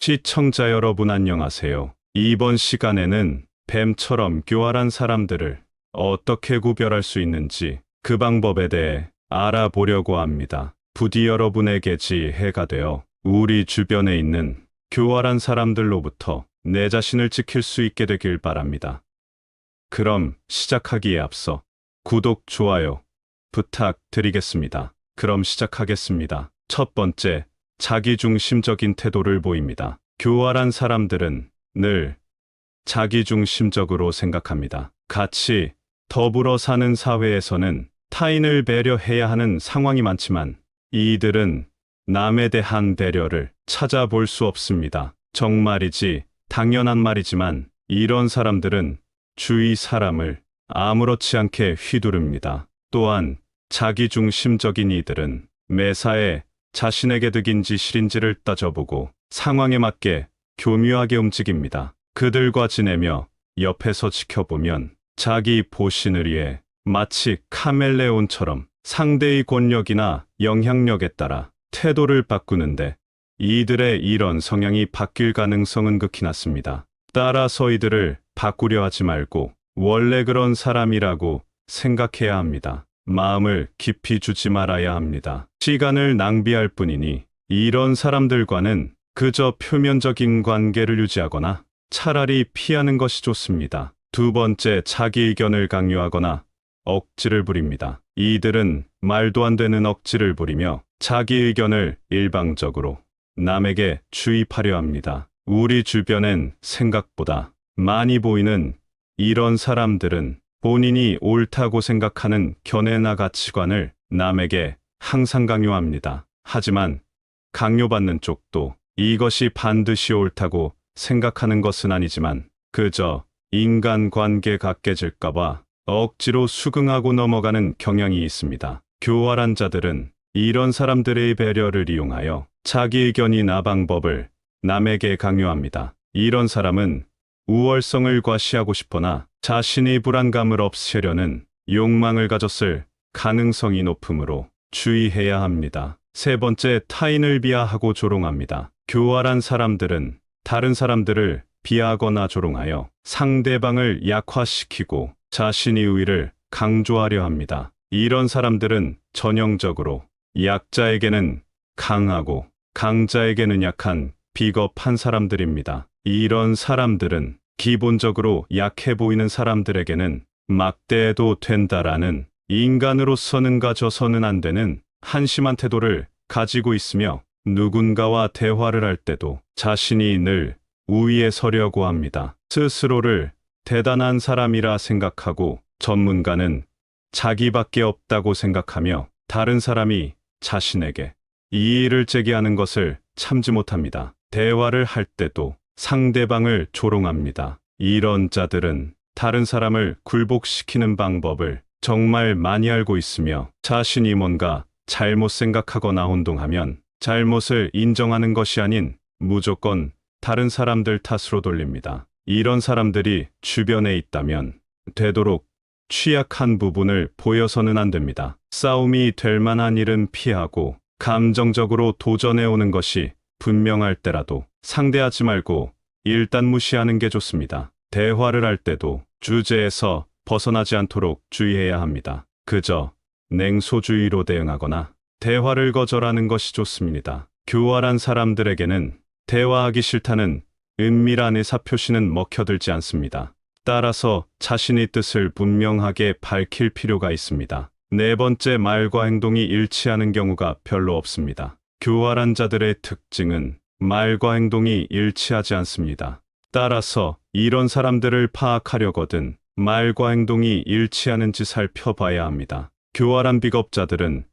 시청자 여러분 안녕하세요. 이번 시간에는 뱀처럼 교활한 사람들을 어떻게 구별할 수 있는지 그 방법에 대해 알아보려고 합니다. 부디 여러분에게 지혜가 되어 우리 주변에 있는 교활한 사람들로부터 내 자신을 지킬 수 있게 되길 바랍니다. 그럼 시작하기에 앞서 구독, 좋아요 부탁드리겠습니다. 그럼 시작하겠습니다. 첫 번째, 자기중심적인 태도를 보입니다. 교활한 사람들은 늘 자기중심적으로 생각합니다. 같이 더불어 사는 사회에서는 타인을 배려해야 하는 상황이 많지만 이들은 남에 대한 배려를 찾아볼 수 없습니다. 정말이지 당연한 말이지만 이런 사람들은 주위 사람을 아무렇지 않게 휘두릅니다. 또한 자기중심적인 이들은 매사에 자신에게 득인지 실인지를 따져보고 상황에 맞게 교묘하게 움직입니다. 그들과 지내며 옆에서 지켜보면 자기 보신을 위해 마치 카멜레온처럼 상대의 권력이나 영향력에 따라 태도를 바꾸는데 이들의 이런 성향이 바뀔 가능성은 극히 낮습니다. 따라서 이들을 바꾸려 하지 말고 원래 그런 사람이라고 생각해야 합니다. 마음을 깊이 주지 말아야 합니다. 시간을 낭비할 뿐이니 이런 사람들과는 그저 표면적인 관계를 유지하거나 차라리 피하는 것이 좋습니다. 두 번째, 자기 의견을 강요하거나 억지를 부립니다. 이들은 말도 안 되는 억지를 부리며 자기 의견을 일방적으로 남에게 주입하려 합니다. 우리 주변엔 생각보다 많이 보이는 이런 사람들은 본인이 옳다고 생각하는 견해나 가치관을 남에게 항상 강요합니다. 하지만 강요받는 쪽도 이것이 반드시 옳다고 생각하는 것은 아니지만 그저 인간관계가 깨질까봐 억지로 수긍하고 넘어가는 경향이 있습니다. 교활한 자들은 이런 사람들의 배려를 이용하여 자기 의견이나 방법을 남에게 강요합니다. 이런 사람은 우월성을 과시하고 싶거나 자신의 불안감을 없애려는 욕망을 가졌을 가능성이 높으므로 주의해야 합니다. 세 번째, 타인을 비하하고 조롱합니다. 교활한 사람들은 다른 사람들을 비하하거나 조롱하여 상대방을 약화시키고 자신의 우위를 강조하려 합니다. 이런 사람들은 전형적으로 약자에게는 강하고 강자에게는 약한 비겁한 사람들입니다. 이런 사람들은 기본적으로 약해 보이는 사람들에게는 막대해도 된다라는 인간으로서는 가져서는 안 되는 한심한 태도를 가지고 있으며 누군가와 대화를 할 때도 자신이 늘 우위에 서려고 합니다. 스스로를 대단한 사람이라 생각하고 전문가는 자기밖에 없다고 생각하며 다른 사람이 자신에게 이의를 제기하는 것을 참지 못합니다. 대화를 할 때도 상대방을 조롱합니다. 이런 자들은 다른 사람을 굴복시키는 방법을 정말 많이 알고 있으며 자신이 뭔가 잘못 생각하거나 혼동하면 잘못을 인정하는 것이 아닌 무조건 다른 사람들 탓으로 돌립니다. 이런 사람들이 주변에 있다면 되도록 취약한 부분을 보여서는 안 됩니다. 싸움이 될 만한 일은 피하고 감정적으로 도전해오는 것이 분명할 때라도 상대하지 말고 일단 무시하는 게 좋습니다. 대화를 할 때도 주제에서 벗어나지 않도록 주의해야 합니다. 그저 냉소주의로 대응하거나 대화를 거절하는 것이 좋습니다. 교활한 사람들에게는 대화하기 싫다는 은밀한 의사표시는 먹혀들지 않습니다. 따라서 자신의 뜻을 분명하게 밝힐 필요가 있습니다. 네 번째, 말과 행동이 일치하는 경우가 별로 없습니다. 교활한 자들의 특징은 말과 행동이 일치하지 않습니다. 따라서 이런 사람들을 파악하려거든 말과 행동이 일치하는지 살펴봐야 합니다. 교활한 비겁자들은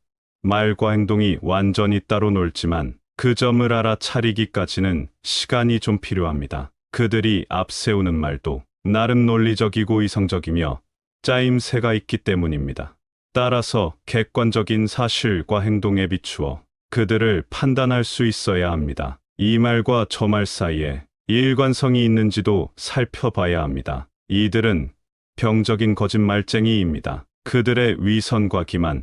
말과 행동이 완전히 따로 놀지만 그 점을 알아차리기까지는 시간이 좀 필요합니다. 그들이 앞세우는 말도 나름 논리적이고 이성적이며 짜임새가 있기 때문입니다. 따라서 객관적인 사실과 행동에 비추어 그들을 판단할 수 있어야 합니다. 이 말과 저 말 사이에 일관성이 있는지도 살펴봐야 합니다. 이들은 병적인 거짓말쟁이입니다. 그들의 위선과 기만,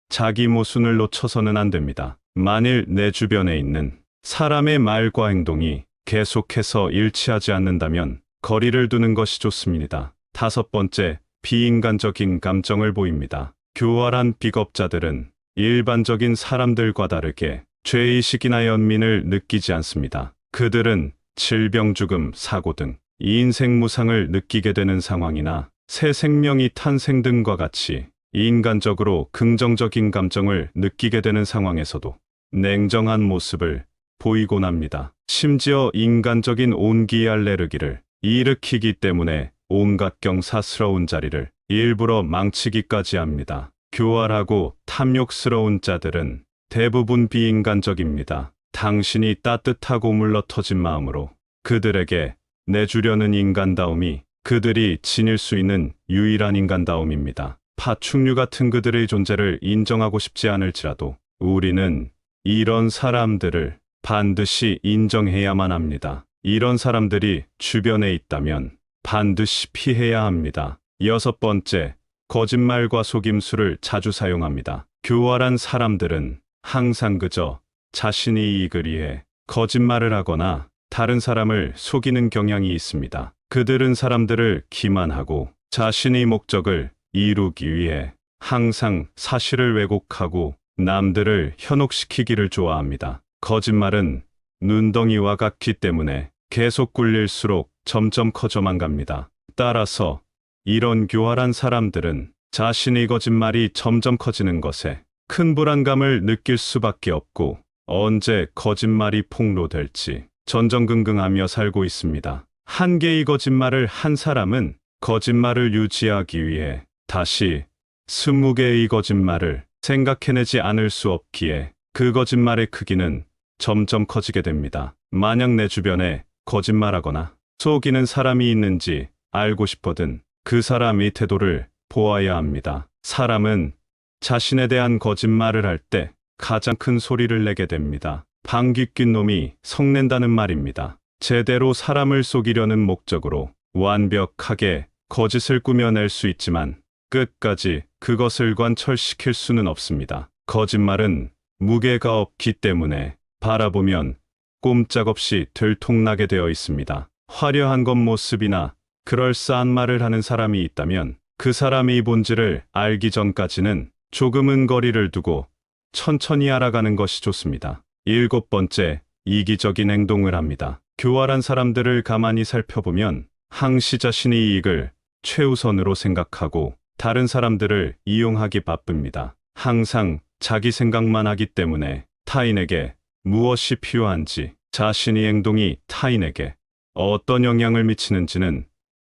자기 모순을 놓쳐서는 안 됩니다. 만일 내 주변에 있는 사람의 말과 행동이 계속해서 일치하지 않는다면 거리를 두는 것이 좋습니다. 다섯 번째, 비인간적인 감정을 보입니다. 교활한 비겁자들은 일반적인 사람들과 다르게 죄의식이나 연민을 느끼지 않습니다. 그들은 질병, 죽음, 사고 등 인생 무상을 느끼게 되는 상황이나 새 생명이 탄생 등과 같이 인간적으로 긍정적인 감정을 느끼게 되는 상황에서도 냉정한 모습을 보이곤 합니다. 심지어 인간적인 온기 알레르기를 일으키기 때문에 온갖 경사스러운 자리를 일부러 망치기까지 합니다. 교활하고 탐욕스러운 자들은 대부분 비인간적입니다. 당신이 따뜻하고 물러터진 마음으로 그들에게 내주려는 인간다움이 그들이 지닐 수 있는 유일한 인간다움입니다. 파충류 같은 그들의 존재를 인정하고 싶지 않을지라도 우리는 이런 사람들을 반드시 인정해야만 합니다. 이런 사람들이 주변에 있다면 반드시 피해야 합니다. 여섯 번째, 거짓말과 속임수를 자주 사용합니다. 교활한 사람들은 항상 그저 자신의 이익을 위해 거짓말을 하거나 다른 사람을 속이는 경향이 있습니다. 그들은 사람들을 기만하고 자신의 목적을 이루기 위해 항상 사실을 왜곡하고 남들을 현혹시키기를 좋아합니다. 거짓말은 눈덩이와 같기 때문에 계속 굴릴수록 점점 커져만 갑니다. 따라서 이런 교활한 사람들은 자신의 거짓말이 점점 커지는 것에 큰 불안감을 느낄 수밖에 없고 언제 거짓말이 폭로될지 전전긍긍하며 살고 있습니다. 한 개의 거짓말을 한 사람은 거짓말을 유지하기 위해 다시 20개의 거짓말을 생각해내지 않을 수 없기에 그 거짓말의 크기는 점점 커지게 됩니다. 만약 내 주변에 거짓말하거나 속이는 사람이 있는지 알고 싶거든 그 사람의 태도를 보아야 합니다. 사람은 자신에 대한 거짓말을 할 때 가장 큰 소리를 내게 됩니다. 방귀 낀 놈이 성낸다는 말입니다. 제대로 사람을 속이려는 목적으로 완벽하게 거짓을 꾸며낼 수 있지만 끝까지 그것을 관철시킬 수는 없습니다. 거짓말은 무게가 없기 때문에 바라보면 꼼짝없이 들통나게 되어 있습니다. 화려한 겉모습이나 그럴싸한 말을 하는 사람이 있다면 그 사람의 본질을 알기 전까지는 조금은 거리를 두고 천천히 알아가는 것이 좋습니다. 일곱 번째, 이기적인 행동을 합니다. 교활한 사람들을 가만히 살펴보면 항시 자신의 이익을 최우선으로 생각하고 다른 사람들을 이용하기 바쁩니다. 항상 자기 생각만 하기 때문에 타인에게 무엇이 필요한지, 자신의 행동이 타인에게 어떤 영향을 미치는지는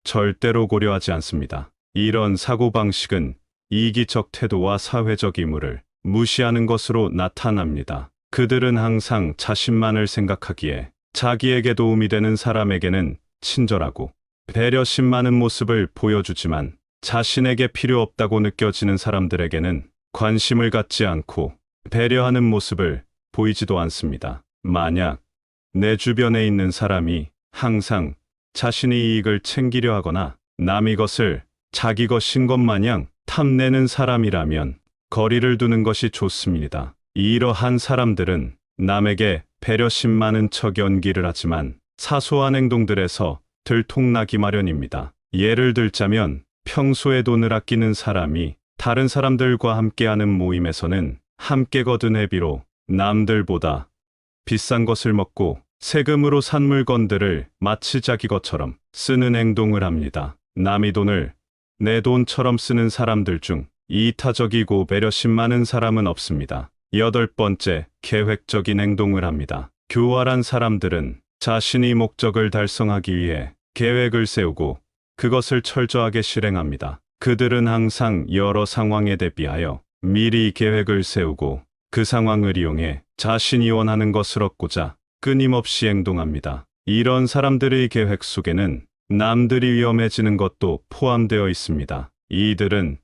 절대로 고려하지 않습니다. 이런 사고방식은 이기적 태도와 사회적 의무를 무시하는 것으로 나타납니다. 그들은 항상 자신만을 생각하기에 자기에게 도움이 되는 사람에게는 친절하고 배려심 많은 모습을 보여주지만 자신에게 필요 없다고 느껴지는 사람들에게는 관심을 갖지 않고 배려하는 모습을 보이지도 않습니다. 만약 내 주변에 있는 사람이 항상 자신의 이익을 챙기려 하거나 남의 것을 자기 것인 것 마냥 탐내는 사람이라면 거리를 두는 것이 좋습니다. 이러한 사람들은 남에게 배려심 많은 척 연기를 하지만 사소한 행동들에서 들통나기 마련입니다. 예를 들자면 평소에 돈을 아끼는 사람이 다른 사람들과 함께하는 모임에서는 함께 거둔 회비로 남들보다 비싼 것을 먹고 세금으로 산 물건들을 마치 자기 것처럼 쓰는 행동을 합니다. 남의 돈을 내 돈처럼 쓰는 사람들 중 이타적이고 배려심 많은 사람은 없습니다. 여덟 번째, 계획적인 행동을 합니다. 교활한 사람들은 자신의 목적을 달성하기 위해 계획을 세우고 그것을 철저하게 실행합니다. 그들은 항상 여러 상황에 대비하여 미리 계획을 세우고 그 상황을 이용해 자신이 원하는 것을 얻고자 끊임없이 행동합니다. 이런 사람들의 계획 속에는 남들이 위험해지는 것도 포함되어 있습니다. 이들은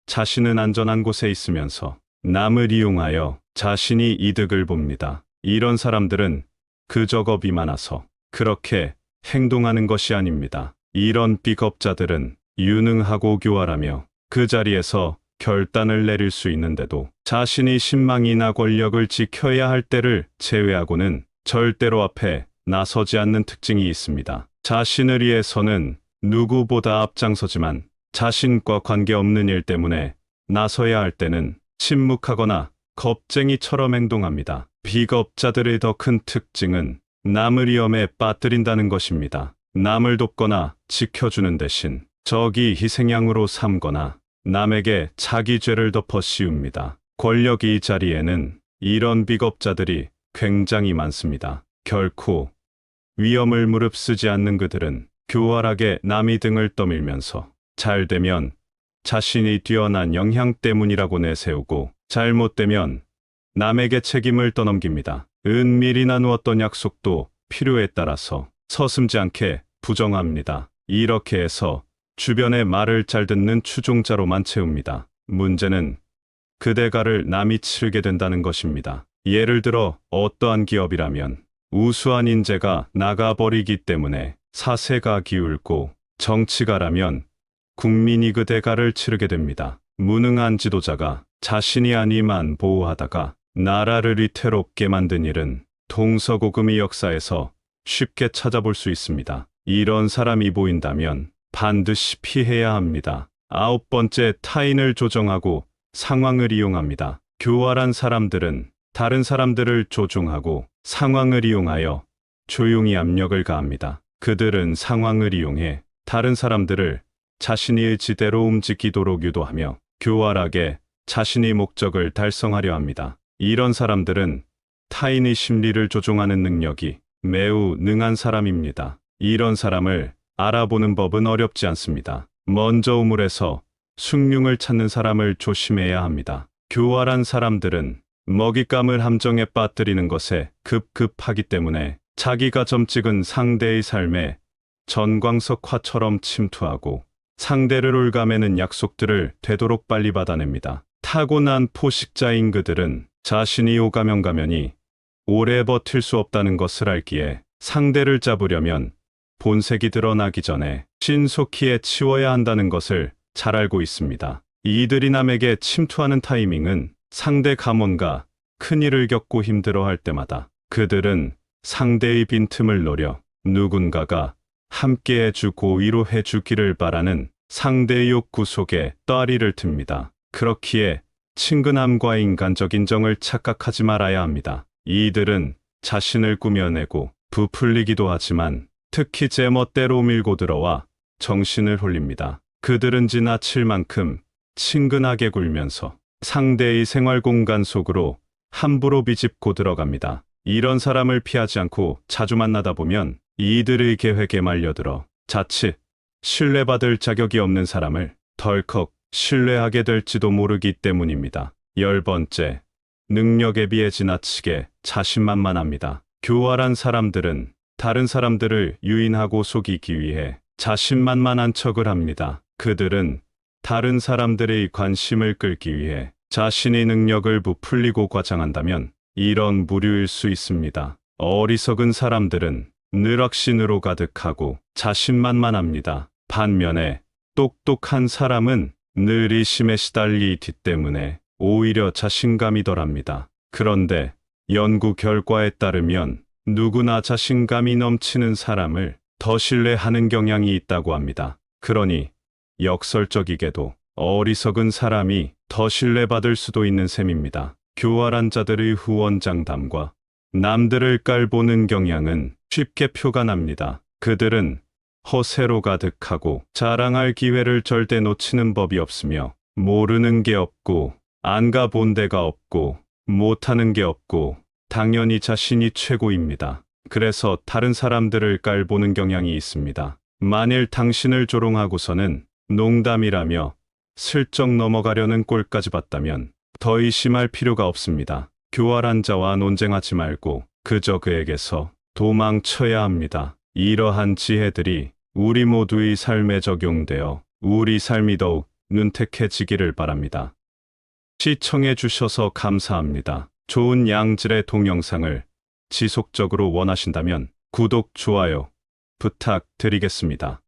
자신은 안전한 곳에 있으면서 남을 이용하여 자신이 이득을 봅니다. 이런 사람들은 그저 겁이 많아서 그렇게 행동하는 것이 아닙니다. 이런 비겁자들은 유능하고 교활하며 그 자리에서 결단을 내릴 수 있는데도 자신의 신망이나 권력을 지켜야 할 때를 제외하고는 절대로 앞에 나서지 않는 특징이 있습니다. 자신을 위해서는 누구보다 앞장서지만 자신과 관계없는 일 때문에 나서야 할 때는 침묵하거나 겁쟁이처럼 행동합니다. 비겁자들의 더 큰 특징은 남을 위험에 빠뜨린다는 것입니다. 남을 돕거나 지켜주는 대신 적이 희생양으로 삼거나 남에게 자기 죄를 덮어 씌웁니다. 권력이 자리에는 이런 비겁자들이 굉장히 많습니다. 결코 위험을 무릅쓰지 않는 그들은 교활하게 남의 등을 떠밀면서 잘되면 자신이 뛰어난 영향 때문이라고 내세우고 잘못되면 남에게 책임을 떠넘깁니다. 은밀히 나누었던 약속도 필요에 따라서 서슴지 않게 부정합니다. 이렇게 해서 주변의 말을 잘 듣는 추종자로만 채웁니다. 문제는 그 대가를 남이 치르게 된다는 것입니다. 예를 들어 어떠한 기업이라면 우수한 인재가 나가버리기 때문에 사세가 기울고, 정치가라면 국민이 그 대가를 치르게 됩니다. 무능한 지도자가 자신이 아니만 보호하다가 나라를 위태롭게 만든 일은 동서고금의 역사에서 쉽게 찾아볼 수 있습니다. 이런 사람이 보인다면 반드시 피해야 합니다. 9번째, 타인을 조종하고 상황을 이용합니다. 교활한 사람들은 다른 사람들을 조종하고 상황을 이용하여 조용히 압력을 가합니다. 그들은 상황을 이용해 다른 사람들을 자신의 의지대로 움직이도록 유도하며 교활하게 자신의 목적을 달성하려 합니다. 이런 사람들은 타인의 심리를 조종하는 능력이 매우 능한 사람입니다. 이런 사람을 알아보는 법은 어렵지 않습니다. 먼저 우물에서 숭늉을 찾는 사람을 조심해야 합니다. 교활한 사람들은 먹잇감을 함정에 빠뜨리는 것에 급급하기 때문에 자기가 점 찍은 상대의 삶에 전광석화처럼 침투하고 상대를 올가매는 약속들을 되도록 빨리 받아냅니다. 타고난 포식자인 그들은 자신이 오가면가면이 오래 버틸 수 없다는 것을 알기에 상대를 잡으려면 본색이 드러나기 전에 신속히 해치워야 한다는 것을 잘 알고 있습니다. 이들이 남에게 침투하는 타이밍은 상대 감원가 큰일을 겪고 힘들어할 때마다 그들은 상대의 빈틈을 노려 누군가가 함께 해주고 위로해 주기를 바라는 상대의 욕구 속에 떠리를 틉니다. 그렇기에 친근함과 인간적인 정을 착각하지 말아야 합니다. 이들은 자신을 꾸며내고 부풀리기도 하지만 특히 제멋대로 밀고 들어와 정신을 홀립니다. 그들은 지나칠 만큼 친근하게 굴면서 상대의 생활 공간 속으로 함부로 비집고 들어갑니다. 이런 사람을 피하지 않고 자주 만나다 보면 이들의 계획에 말려들어 자칫 신뢰받을 자격이 없는 사람을 덜컥 신뢰하게 될지도 모르기 때문입니다. 10번째, 능력에 비해 지나치게 자신만만합니다. 교활한 사람들은 다른 사람들을 유인하고 속이기 위해 자신만만한 척을 합니다. 그들은 다른 사람들의 관심을 끌기 위해 자신의 능력을 부풀리고 과장한다면 이런 부류일 수 있습니다. 어리석은 사람들은 늘 확신으로 가득하고 자신만만합니다. 반면에 똑똑한 사람은 늘 의심에 시달리기 때문에 오히려 자신감이 덜합니다. 그런데 연구 결과에 따르면 누구나 자신감이 넘치는 사람을 더 신뢰하는 경향이 있다고 합니다. 그러니 역설적이게도 어리석은 사람이 더 신뢰받을 수도 있는 셈입니다. 교활한 자들의 후원장담과 남들을 깔보는 경향은 쉽게 표가 납니다. 그들은 허세로 가득하고 자랑할 기회를 절대 놓치는 법이 없으며 모르는 게 없고 안 가본 데가 없고 못하는 게 없고 당연히 자신이 최고입니다. 그래서 다른 사람들을 깔보는 경향이 있습니다. 만일 당신을 조롱하고서는 농담이라며 슬쩍 넘어가려는 꼴까지 봤다면 더 의심할 필요가 없습니다. 교활한 자와 논쟁하지 말고 그저 그에게서 도망쳐야 합니다. 이러한 지혜들이 우리 모두의 삶에 적용되어 우리 삶이 더욱 윤택해지기를 바랍니다. 시청해 주셔서 감사합니다. 좋은 양질의 동영상을 지속적으로 원하신다면 구독, 좋아요 부탁드리겠습니다.